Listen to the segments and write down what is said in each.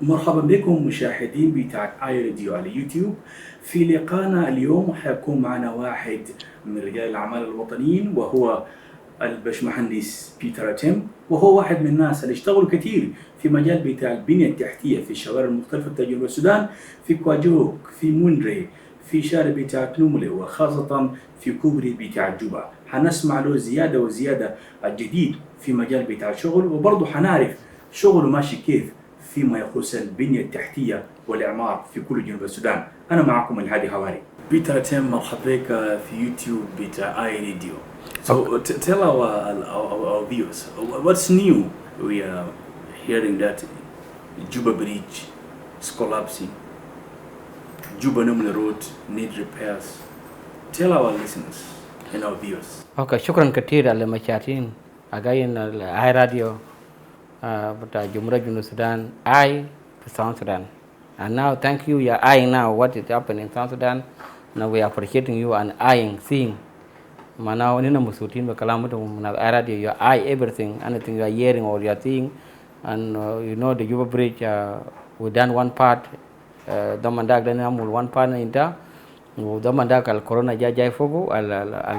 مرحبا بكم مشاهدين بتاع آي راديو على يوتيوب. في لقاءنا اليوم حيكون معنا واحد من رجال الأعمال الوطنيين وهو البشمهندس بيتر أتم، وهو واحد من الناس اللي اشتغلوا كثير في مجال بتاع البنية التحتية في الشوارع المختلفة بتاع جنوب السودان، في كواجوك، في مونري، في شارع بتاع نوملي، وخاصة في كوبري بتاع جوبا. حنسمع له زيادة وزيادة الجديد في مجال بتاع الشغل، وبرضه حنعرف شغله ماشي كيف فيما يخص البنية التحتية والإعمار في كل جنوب السودان. أنا معكم الهادي هواري. بيتر أتم، مرحبا بك في يوتيوب بتاع آي راديو. So tell our viewers what's new. We are hearing that Juba Bridge is collapsing. Juba Numle Road need repairs. Tell our listeners and our viewers. Okay, شكرا كثير على مشاهدين أجاين الآي راديو بتاع جمهورية جنوب السودان I في South Sudan. And now thank you, you're eyeing now what is happening in South Sudan. Now we are appreciating you and eyeing, seeing. Now nina musutin bakalamu to na radio you eye everything, anything you are hearing or you are seeing. And you know the Juba Bridge, we done one part. Damandak dan amul one part inta. Damandak al corona jai fogo al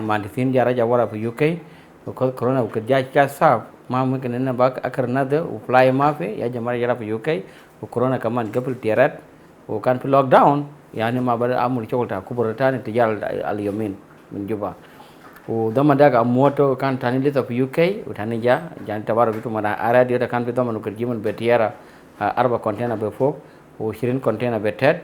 mandisin jara jawara for UK because corona ukad jai sab. Ma mungkin nina bak akar nada fly mafe ya jamara jara for UK. Corona kaman gabel tiarat. Kan fi lockdown. Yani ma bar amul chokolta kuburatan tijal al yomin min Juba. Dama daga moto kan tani lita fi UK utani jan tabaro bitu mana radio da kan bitu manu kerjiman betiara arba container be fok o shirin container be tet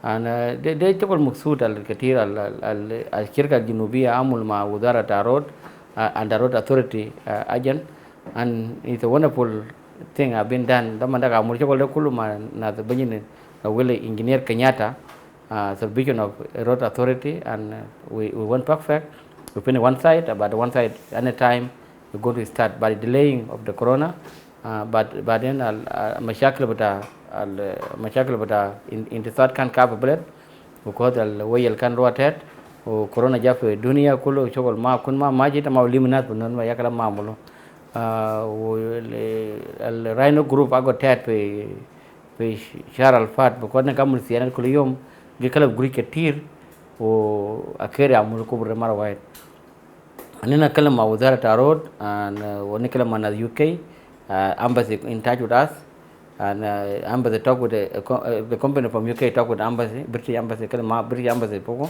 an de tokol maksud al katir al shirka jinubia amul ma wizara road and the road authority agent, and it's a wonderful thing have been done. Dama daga amul chokol de kulu ma na the bajin wele engineer Kenyatta the vision of road authority, and we went perfect. We finish one side, but one side any time we're going to start by delaying of the corona. But then المشاكل بتاع انتصار كان capable وكذا الويل كان رواتات وكورونا جاء في الدنيا كله شغل ما كن ما جيت ما ولي منات بنون ما يكلم ما عمله الراينو جروب أقعد تات في شهر الفات بكون نكمل سيانات كل يوم بيكلم جري كتير وأخير عمله كبر مرة واحد. أنا نتكلم مع وزارة الرواد ونتكلم مع UK embassy in touch with us, and embassy talk with the company from UK talk with embassy British embassy كلام British embassy بقول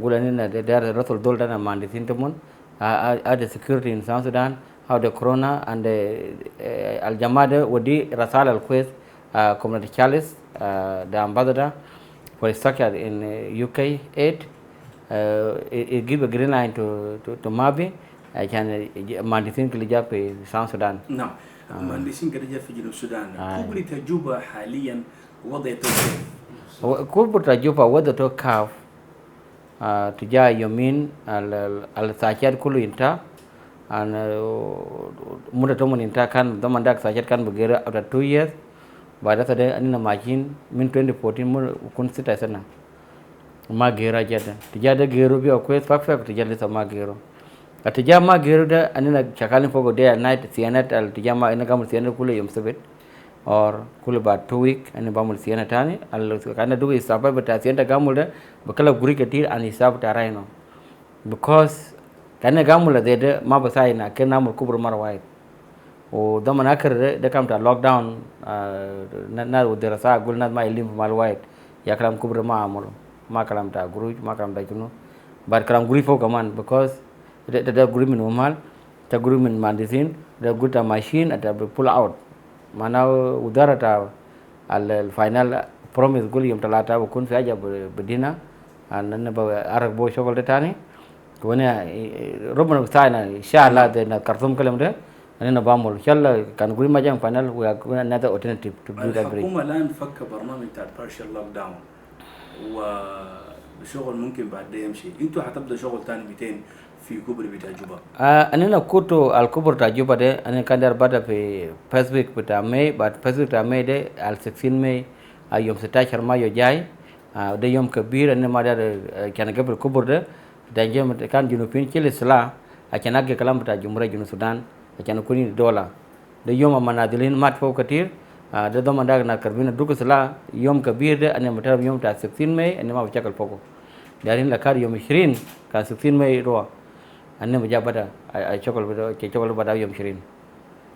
قولنا ده رسول دول ده مهندس انتمون the security in South Sudan, how the corona and the الجماعة ودي رسالة الكويس community Charles the ambassador for structure in UK 8. It give a green line to Mabi. I can مهندسين كل جاب في South Sudan. نعم، مهندسين كل جاب في جنوب السودان. كوبري تجوبة حاليا وضعته كوبري تجوبة وضعته كاف تجاه يومين الساعات كله انتا and muda teman inta kan teman dak saja kan bergerak after 2 years. Pada saat ini nama macin min 2014 mun kun sita sana. Magero jada tijada gero bi akwai fakfak tijada sama gero atija magero da anina chakalin fogo day and night sianat al tijama ina gamul sianat kule yom sabit or kule ba 2 week ani bamul sianat tani al kana do isaba bata sianta gamul da bakala guri ketir ani isab ta Rhino because kana gamul da ma ba sai na kana mul kubur marwai o da manakar da kam ta lockdown na udara sa gulna ma ilim malwai ya kalam kubur ma amul ma kalam ta guru ma kalam ta kuno bar kalam guri fo kaman because the guru min normal ta guru min mandisin the guru ta machine at pull out mana udara ta al final promise guli yum talata ko kun fi aja bedina an nan ba arak bo shogol de tani wona robna sayna inshallah de na kartum kalam de أنا بعمل إن شاء الله كان قولي ما جام final we are going another alternative to do that bridge. الحكومة الآن فك برنامج تاع partial lockdown وشغل ممكن بعد ده يمشي. أنتوا حتبدأ شغل تاني 200 في كوبري بتاع جوبا. أنا كنتو الكوبري بتاع جوبا ده أنا كان دار بدأ في first week بتاع ماي بعد first week بتاع ماي ده على 16 ماي يوم 16 مايو جاي ده يوم كبير أنا ما دار كان قبل الكوبري ده يوم كان جنوبين كل سلا عشان أجي كلام بتاع جمهورية جنوب السودان عشان كوني دولار ده يوم ما نادلين مات فوق كتير ده ضمن داك نكربين دوك سلا يوم كبير ده أنا متعرف يوم تاع 16 ماي أنا ما بشكل فوقه دارين لكار يوم 20 كان 16 ماي روا أنا بجاب بدا شكل بدا يوم 20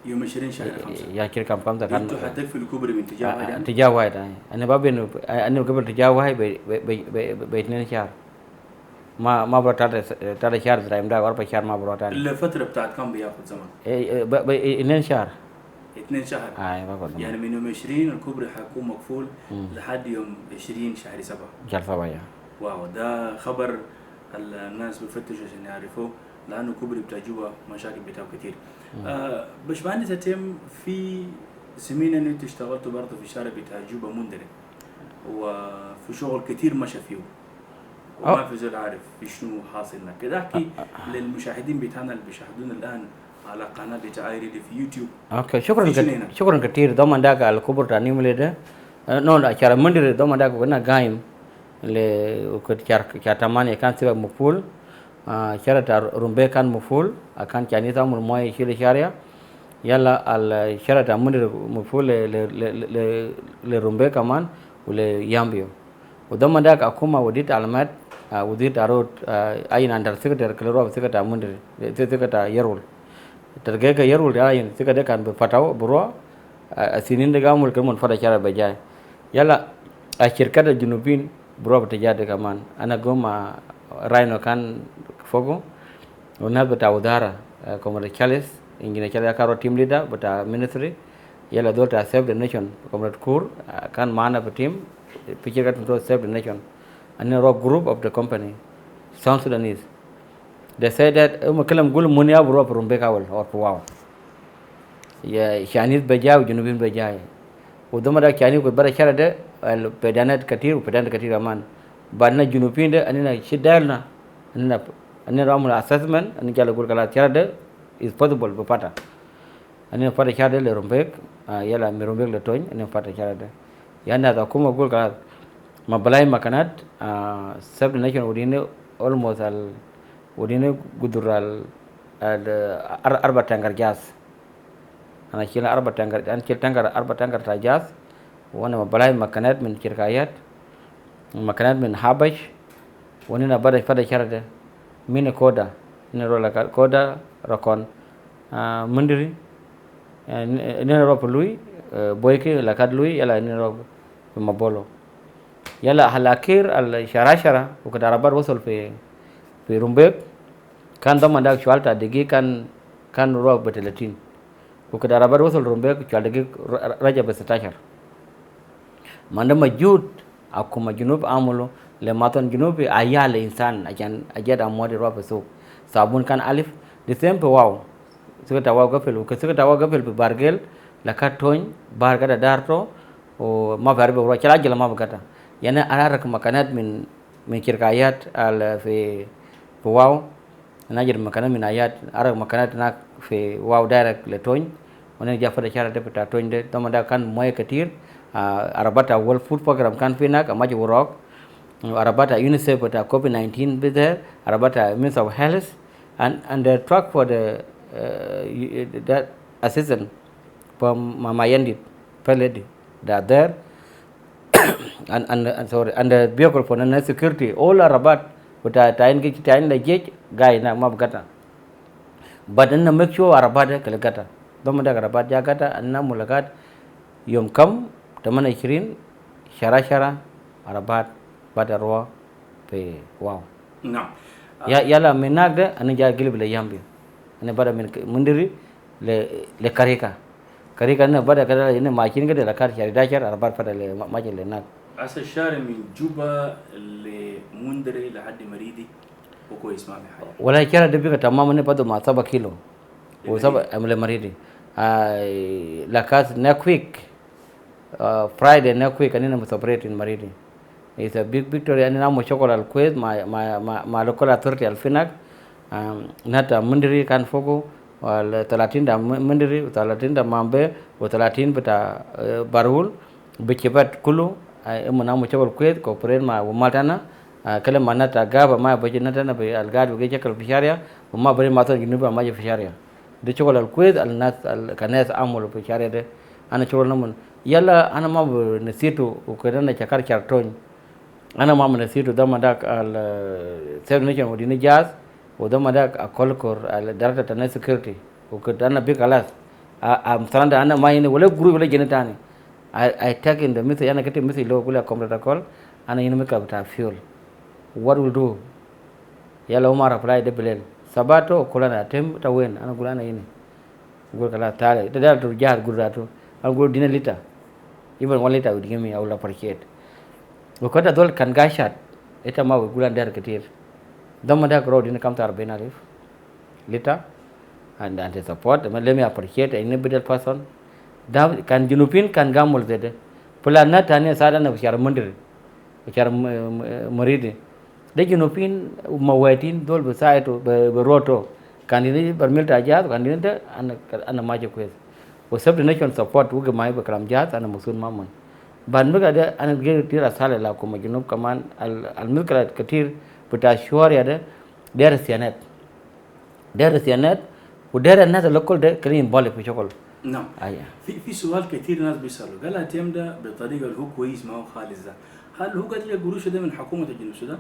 يوم 20 شهر 5 يا كير كم كان انتوا حتقفلوا كوبري من تجاه واحد يعني؟ تجاه واحد أنا بابين أنا قبل تجاه واحد ب2 شهر ما برا تاتا شهر زرايم دا 4 شهر ما برا تاني الفترة بتاعت كم بياخذ زمن؟ 2 شهر 2 شهر يعني من يوم 20 الكوبري حيكون مقفول لحد يوم 20 شهر 7 شهر 7 يا واو ده خبر الناس بيفتشوا عشان يعرفوا لانه كوبري بتاع جوبا مشاكل بتاعه كتير. باشمهندس أتم في سمين ان انت اشتغلتوا برضه في الشارع بتاع جوبا مندري وفي شغل كتير مشى فيه وما في زول عارف في شنو حاصل هناك كده احكي للمشاهدين بتاعنا اللي بيشاهدونا الان على قناه بتاع ايريدي في يوتيوب. اوكي شكرا كثير دوما داك على الكبر تاني مليده نون اشاره مندري دوما داك كنا غايم اللي كنت كاتماني كان سبب مفول شارع رومبي كان مفول كان كاني تامر موي شيل شارع يلا الشارع مندري مفول لرومبي كمان وليامبيو ودوما داك اكوما وديت علامات وديت اروت اين اندر سكرتير كلورو سكرتير مندري سكرتير يرول tergega yarul yayin sika de kan fataw bro sinin de gamul kan mon fada cara bajay yala a shirkata junubin bro bata jade kaman ana goma Rhino kan fogo ona bata udara como de Charles ingine chala karo team leader bata ministry yala dolta save the nation como kur kan mana ba team pikir kan to save the nation and a group of the company South Sudanese. They said that kalam gul munya bro rumbe kawal or wow ya shanit bajau junubin bajai udama da kyani ko bara shara de al pedanat katir aman banna junubin de anina shidalna anina ramul assessment anina jala gul kala shara de is possible bu pata anina pata shara de le rumbe yala mi rumbe le toñ anina pata shara de yana da kuma gul kala mabalai makanat sub nation udine almost al ودينا قدرال أربع تانغر جاز أنا شيل أربع تانغر أنا شيل أربع تانغر تاجاز وأنا مبلاي مكانات من شركات مكانات من حبش وأنا بدأ فدا شرده من كودا نرولا كودا ركون مندري نرو بلوي بويكي لكاد لوي يلا نرو مبولو يلا هلاكير الشراشرة وكذا ربار وصل في رومبيك كان ضمن داك شوالتا دقيق كان روح ب30 وكذا ربار وصل رومبيك شوال دقيق رجع ب16 ما عندما جود أكو ما جنوب عملوا لما تون جنوب أيال إنسان عشان أجد أموال روح بسوق صابون كان ألف دسم بواو سكت واو قفل وكسكت واو قفل ببارجل لكاتون بارجل دارتو وما بعرف بروح كلا جل ما بكتا يعني أنا رك مكانات من شركات في واو ناجر مكانات من آيات أرى مكانات هناك في واو دايركت لتوين ونحن جافر الشارع ده بتاع توين ده تما ده كان مويه كتير أربعة أول فود program كان في هناك أماجي وراك أربعة UNICEF بتاع COVID-19 بده أربعة Ministry of Health and the truck for the that assistant from Mama Yandi Peledi they are there and sorry and the vehicle for the security all Arabat beta tain la jej guy na mab gata but na make sure Arabat kala gata dom da Arabat ja gata anna mulakat yom kam tamana 20 shara Arabat bada ro pe wow نعم yala menagda an ja gilib la yambi an bada min mundiri le karika na bada kada ina makin ga da kar shari da shar Arabat fada le majin le nak أصل الشارع من جوبا لمندري لحد مريدي وكويس ما في حاجة ولا الشارع ده بيبقى تماما بدو مع 7 كيلو و7 عمل مريدي لكاس نكويك فرايدي نكويك أنا مسافرت in مريدي it's a big victory أنا نامو شغل الكويت مع local authority الفينك ناتا مندري كان فوقو وال30 دا مندري و30 دا مامبي و30 بتاع بارول بكبات كله emana mo chawal kwet ko pren ma matana kala manata gaba ma baje natana be algad be jakal fisharia ma bare matan ginuba ma je fisharia de chawal al kwet al nas al kanas amul fisharia de ana chawal namun yalla ana ma nasitu ukadana chakar chartony ana ma nasitu dama dak al seven nation wodini jazz ودama dak akolkor al darata tana security ukadana big alas am saranda ana ma yene wala guru wala jenetani I take in the message ana kete message lo kula complete call ana yene make up fuel what will do yalla umar apply de belen sabato kulana tem ta wen ana gulana yene gul kala tale da dal to jar gurato al gul dina liter even 1 liter would give me I will appreciate because the dol kan gashat eta ma gulan dar ketir dama da road in kam tar benarif liter and the support let me appreciate any individual person da kan junupin kan gamul zede pula na tane sada na shar mundir shar muride de junupin mawatin dol be saito be roto kan ni permit aja kan ni da ana maje kwes wo sab nation support wuga mai be kalam jat ana musun mamon ban muga da ana ge tira sala la kuma junub kaman al milkala katir buta shuar ya da der sianet ودير الناس اللوكل ده كلين بالي في شغل. نعم. في سؤال كثير ناس بيسألوا قال أتيم ده بطريقة اللي هو كويس ما هو خالص ده هل هو قد لقى قروش ده من حكومة جنوب السودان؟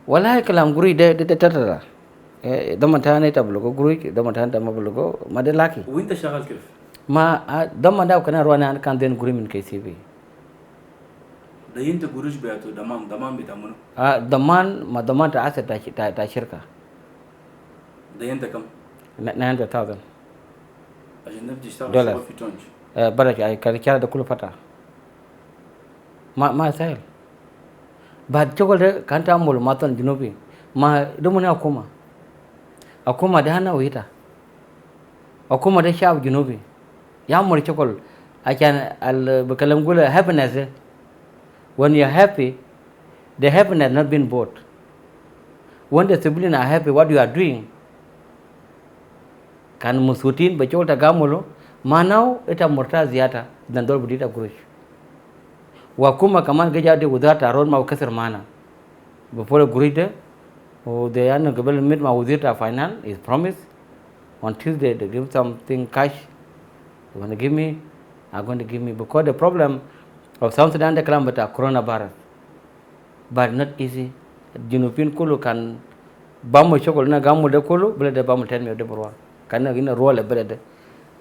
والله كلام قروي ده ترى ده متانة تبلغو قروي ده متانة ما بلغو ما ده لاكي. وأنت شغال كيف؟ ما ده ما ده وكنا روانا أنا كان دين قروي من KCB. ده أنت قروش بيعتو دمان بتعمله؟ دمان ما دمان تأسس تا شركة. ده أنت كم؟ 900,000 عشان نبدي اشتغل دولار في تونج برجع كان ده كله فترة ما سهل بعد شغل ده كان تعمل ماتن جنوبي ما دمنا أكوما ده هنا وهيتا أكوما ده شعب جنوبي يعمل شغل عشان بكلم قوله happiness when you're happy the happiness not been bought when the civilians are happy what you are doing kan musutin bacol ta gamulo manau ita murta ziyata dan dol budita gurush wa kuma kaman gaja de udata ron ma kasar mana before guride o de yan gabel mid ma udita final is promise on Tuesday they give something cash they want to give me are going to give me because the problem of South Sudan the kalam bata coronavirus but not easy junupin kulu kan bamu chokol na gamu de kulu bele de bamu 10 me de borwa karena gini role berada.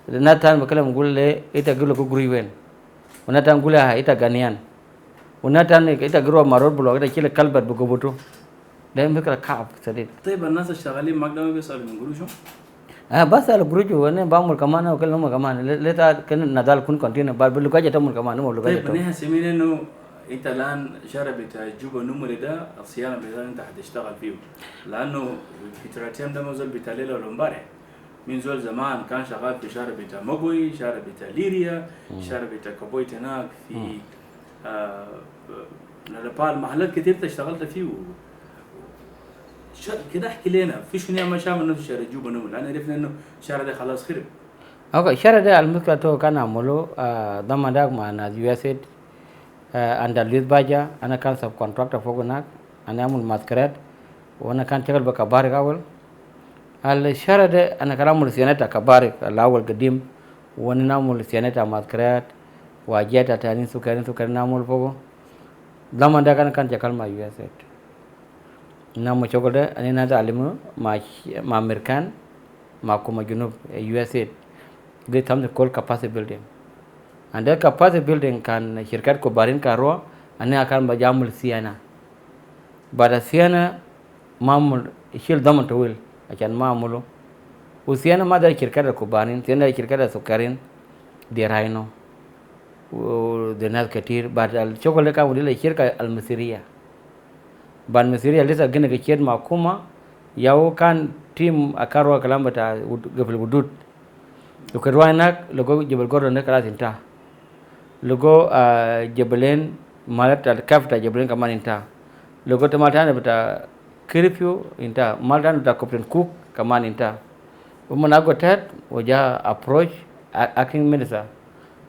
Natan bakalam gule ita gulu kuguriwen. Natan gule ita ganian. Natan ita guru maror bulo ita kile kalbat bugobutu. Dan mereka kap sedih. Tapi benar sesekali makna mereka selalu mengguru bas al guru jo ne bamul kamana kalau mau kamana leta kan nadal kun continue bar belu kaja tamul kamana mau lu kaja. Tapi benar semina no انت الان شارع بتاع جوبا نمر ده الصيانه بتاع انت هتشتغل فيه لانه بيتر اتيم ده موزل بتاع ليله ولا امبارح من زول زمان كان شغال في شارع بتاع مقوي شارع بتاع ليريا شارع بتاع كوبويت هناك في نلبال محلات كتير اشتغلت فيه كده احكي لنا في شنو ما شاف انه شارع جوبا نمر لان عرفنا انه الشارع ده خلاص خرب اوكي الشارع ده المشكله تو كان عملوا ضمن داك مع ناس USAID under Luis Baja انا كان سب كونتراكتور فوق هناك انا عمل ماسكرات وانا كان شغال بكبارك اول الشارع ده انا كان عمل سيانات كبارك الاول قديم وانا نعمل سيانات ماسكرات واجيات تاني سكرين نعمل فوق ضمن داك انا كان شغال مع USAID نعمل شغل ده انا نتعلم مع امريكان مع كوما جنوب USAID they something called capacity building and that capacity building kan syarikat kubarin karo ane akan bajamul siana pada siana mamul ishil daman tawil akan mamulu usiana ma dari syarikat kubarin siana dari syarikat sukarin di Rhino de nas katir badal chokole ka wudile syarikat al misriya ban misriya lisa gene ke ched ma kuma yau kan tim akaro kalam bata gafil wudud Lukerwa nak logo jebel goro nak kelas inta. Logo jebelen malat al kafta jebelen kaman inta. Logo tematan beta curfew inta. Maldan beta Captain Cook kaman inta. Umana go tet wajah approach acting minister.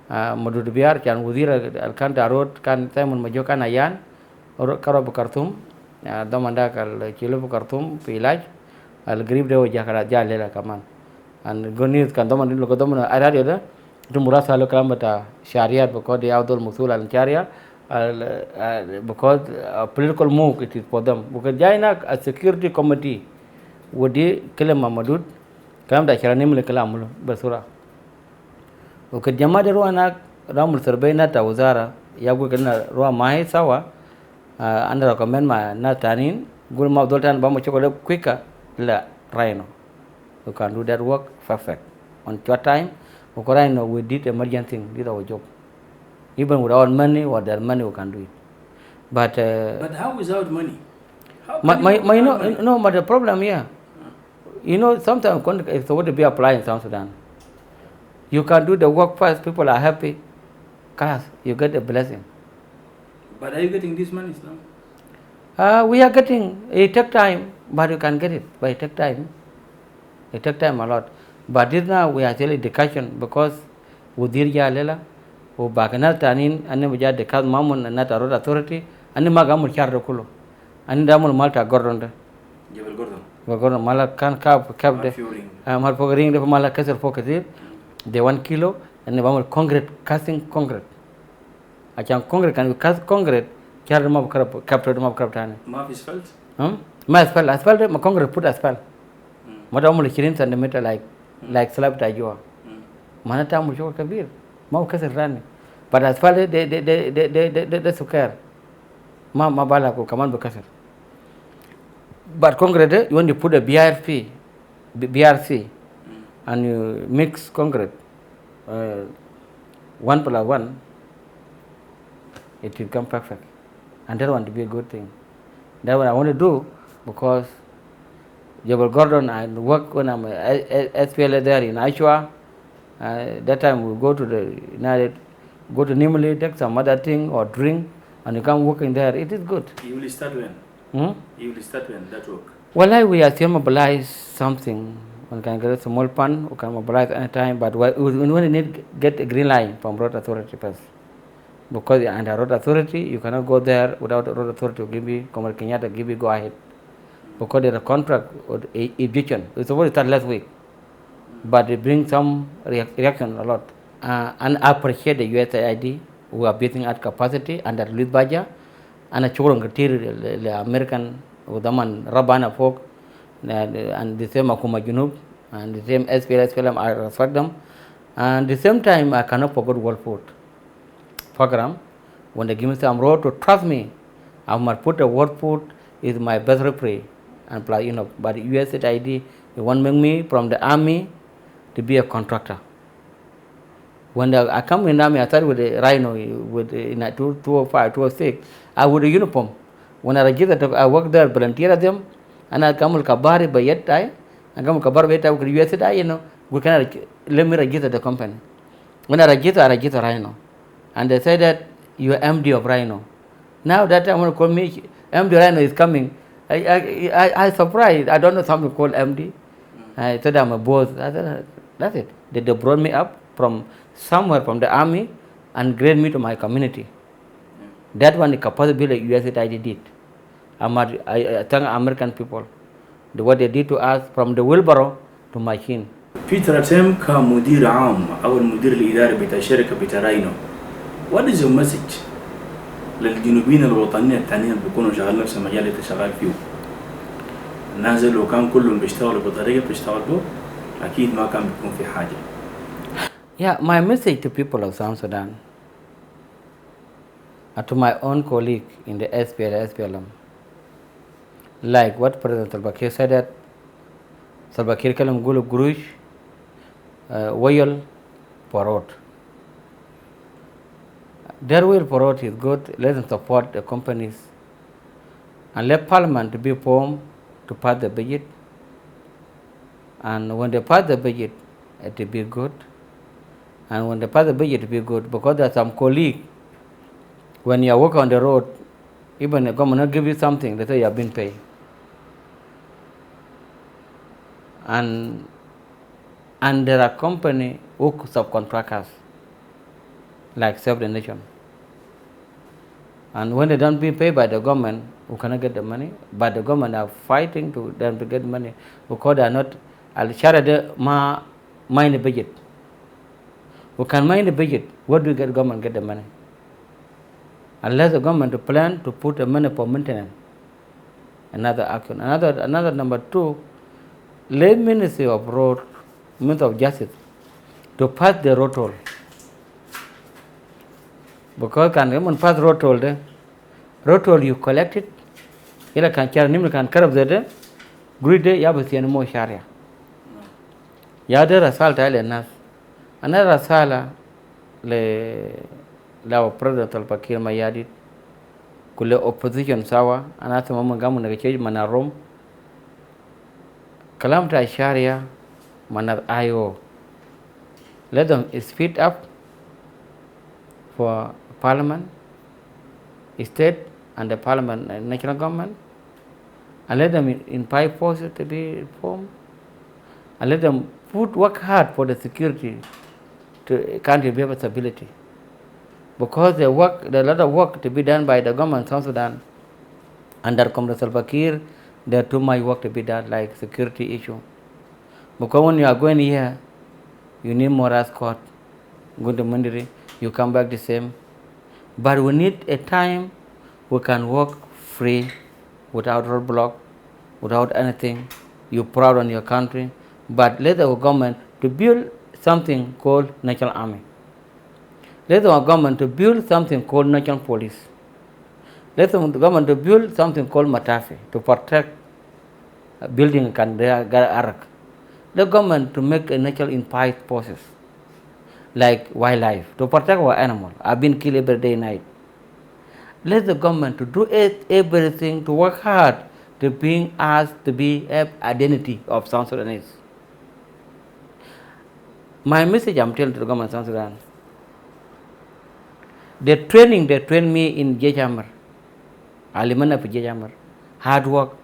Madud biar kan wazir al kan darot kan Simon Majo kan ayan karo Khartoum. Damanda kal kilo Khartoum pilaj al grib de wajah kala jalela kaman. And good news kan teman dulu ketemu Alhadi ada Murasa lo kalamata Sharia because they have Musul and Sharia because a political move it is for them. Because Jaina a security committee would kill Mamadud, kalamata Sharanim Kalamul Basura. Okay, Jamada Ruana Ramul Serbena Tawzara, Yagu Rua Mai Sawa, under recommend my Natanin, Gulma Doltan Bamuchokola quicker, La Rhino. You can do that work perfect. On your time, Rhino, we did emergency, did our job. Even without money or their money, we can do it. But how without money? But the problem here, sometimes it's supposed to be applied in South Sudan. You can do the work first, people are happy, class, you get a blessing. But are you getting this money now? We are getting, it takes time, but you can get it, but it takes time. It takes time a lot. But this now we are telling education because Udirja Lela, Ubagana Tanin, and Nemuja the Kaz Mamun and Nata Road Authority, and the Magamul Charrokulo, and Damul Malta Gordon. Gordon Malakan Cap the Malpogering the Malakasar Pocket, the 1 kilo, and the Bamal concrete, casting concrete. I can concrete, can you cast concrete, carry them up, capture them up, captain. Map is felt? My asphalt, my concrete put asphalt. Madam Kirin centimeter like slab tajua. Manata Mujo Kabir, Maukas run. But as far as the sukkar, Mabala could command Bukasar. But concrete, you want to put a BRC, and you mix concrete 1 plus 1, it will come perfect. And that want to be a good thing. That's what I want to do because Jabal Gordon, I work when I'm SPLA there in Ashwa. That time we go to go to Nimali, take some other thing or drink, and you come working there. It is good. You will start when? You will start when that work? Well, we are still mobilize something. One can get a small pan, we can mobilize any time, but we need get a green line from road authority first. Because under road authority, you cannot go there without the road authority to give you, Comrade Kenyatta give you go ahead. Because there's a contract with eviction. It's supposed to start last week. But it brings some reaction a lot. And I appreciate the USAID who are building at capacity under Louis Baja and a children the American Udaman Rabana folk and the same Akuma Junub and the same SPLM, I respect them. And at the same time, I cannot forget World Food Program. When they give me some road to trust me, I must put the World Food is my best referee. And but USAID, they want to make me from the army to be a contractor. When I come in the army, I started with the Rhino in 205, 206. I would a uniform. When I registered, I worked there, volunteer them, and I come to Kabari by yet time. I come to Kabari by time with USAID, we can let me register the company. When I register Rhino. And they said that you are MD of Rhino. Now that time when they call me, MD Rhino is coming. I surprised. I don't know something called MD. I said I'm a boss. I said, that's it. They brought me up from somewhere from the army and grade me to my community. That one the capacity USAID did. I thank American people. What they did to us from the wheelbarrow to machine. Peter Atem كمدير عام أو المدير الإداري بتاع شركة بتاع راينو. What is your message للجنوبيين الوطنيين الثانيين بيكونوا شغال نفس المجال اللي انت شغال فيه؟ الناس لو كان كلهم بيشتغلوا بطريقة بتشتغل به أكيد ما كان بيكون في حاجة. Yeah, my message to people of South Sudan and to my own colleague in the SPLM, like what President Salva Kiir said that Salva Kiir kalam gulu gurush oil porot. Their oil porot is good. Let them support the companies and let Parliament to be formed to pass the budget. And when they pass the budget, it will be good. And when they pass the budget, it will be good because there are some colleagues. When you are working on the road, even the government give you something, they say you have been paid. And there are companies who subcontractors, like Save the Nation. And when they don't be paid by the government, who cannot get the money, but the government are fighting to them to get money because they are not al-sharada ma mind the budget. We can mind the budget. Where do you get government get the money? Unless the government to plan to put the money for maintenance. Another action. Another number two, let Ministry of Road, Ministry of Justice, to pass the road toll. Because can government pass road toll there? Road toll you collect it. Ila can carry nimble can carry the grid ya basi any more sharia. Ya there assault ile nas. Another asala le la president al pakir mayadit kule opposition sawa anasema mama gamu na kecheji mana rom kalam ta sharia mana ayo. Let them speed up for parliament, state and the parliament and national government, and let them in five forces to be formed, and let them work hard for the security to country be able stability. Because there a lot of work to be done by the government of South Sudan under Comrade Salva Kiir, there are too much work to be done like security issue. Because when you are going here, you need more escort, go to Mandiri, you come back the same. But we need a time we can work free, without roadblock, without anything. You're proud on your country, but let our government to build something called National Army. Let our government to build something called National Police. Let our government to build something called Matafi to protect building can arak. The government to make a natural impact forces like wildlife to protect our animals. I've been killed every day and night. Let the government to do everything to work hard to bring us to be identity of South Sudanese. My message I'm telling to the government of South Sudan. The training they train me in Jejamar, Alimana for Jejamar, hard work,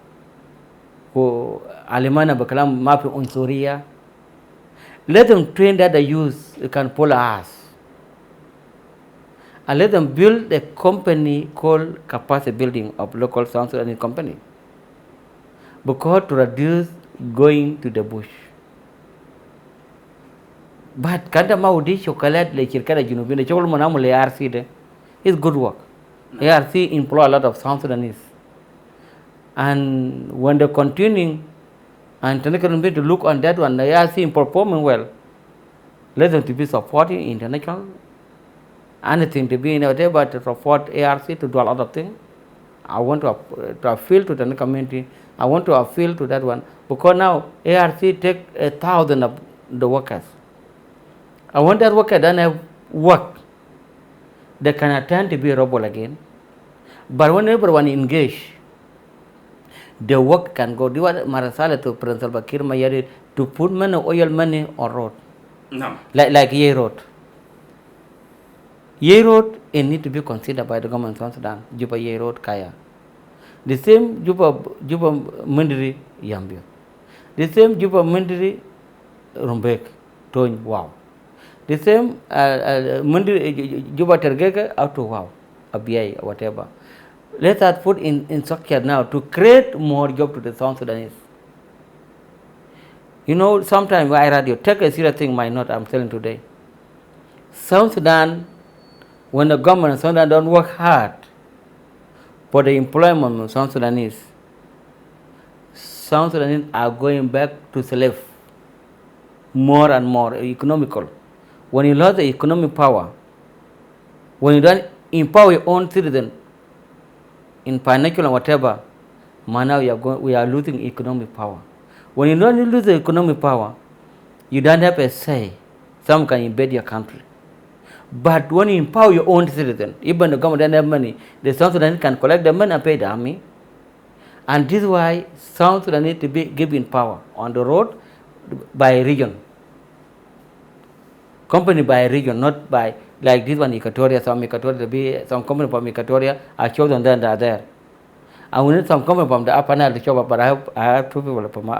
who Alimana Bakalam Mapi Unsuria. Let them train that the youth can follow us. And let them build a company called capacity building of local South Sudanese company. Because to reduce going to the bush. But kanda maudi chocolate le chirkada junubina chokol monamu le ARC de is good work. ARC employ a lot of South Sudanese. And when they're continuing and international to look on that one, the ARC performing well. Let them to be supporting international, anything to be in whatever to support ARC to do a lot of things. I want to appeal to the community. I want to appeal to that one because now ARC take 1,000 of the workers. I want that worker then have work. They can attend to be a rebel again. But when everyone engage, the work can go. Do what Marasala to Prince Salva Kiir Mayari to put money, oil money on road. No. Like Ye Road. Ye Road, it need to be considered by the government of South Sudan. Juba Ye Road Kaya. The same Juba Mundiri Yambio. The same Juba Mundiri Rumbek Tony Wow. The same Juba Tergega out to Wow, a BI or whatever. Let us put in structure now to create more job to the South Sudanese. You know, sometimes I radio take a serious thing might not I'm telling today. South Sudan, when the government of South Sudan don't work hard for the employment of South Sudanese are going back to slave more and more economical. When you lose the economic power, when you don't empower your own citizen in financial and whatever, now we are losing economic power. When you don't lose the economic power, you don't have a say. Some can invade your country. But when you empower your own citizen, even the government doesn't have money, the South Sudanese can collect the money and pay the army. And this is why South Sudan need to be given power on the road by region. Company by region, not by like this one Equatoria, some Equatoria to be some company from Equatoria are chosen then they are there. And we need some company from the Upper Nile to show up, but I have two people from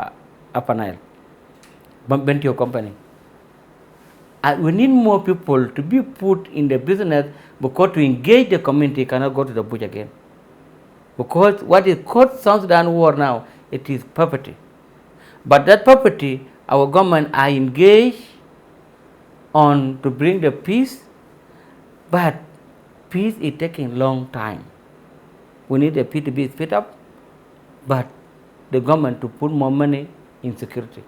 Upper Nile. Bentio company. And we need more people to be put in the business because to engage the community cannot go to the bush again. Because what is called South Sudan war now, it is property. But that property, our government are engaged on to bring the peace, but peace is taking long time. We need the peace to be speed up, but the government to put more money in security,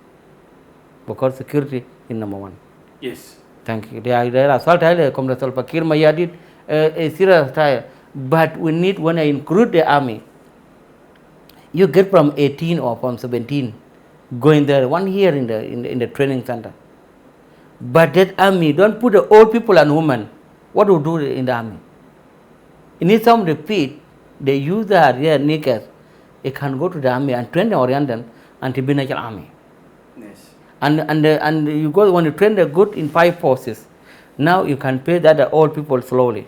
because security is number one. Yes. Thank you. There are Salta, Comrade Salva Kiir Mayardit, a serious trial, but we need, when I include the army, you get from 18 or from 17, going there 1 year in the training center. But that army, don't put the old people and women. What do you do in the army? You need some repeat. They use their real knickers. They can go to the army and train the Oriental and to be natural army. Yes. And you go, when you train the good in 5 forces, now you can pay that the old people slowly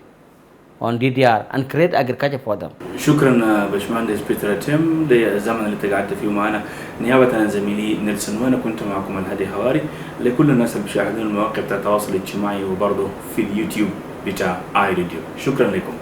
on DDR and create agriculture for them. شكرا باشمهندس بيتر أتم للزمن اللي تقعدت فيه معنا. نيابة عن زميلي نيلسون، وانا كنت معكم الهادي حواري. لكل الناس اللي بيشاهدون المواقع بتاع التواصل الاجتماعي وبرضه في اليوتيوب بتاع اي راديو. شكرا لكم.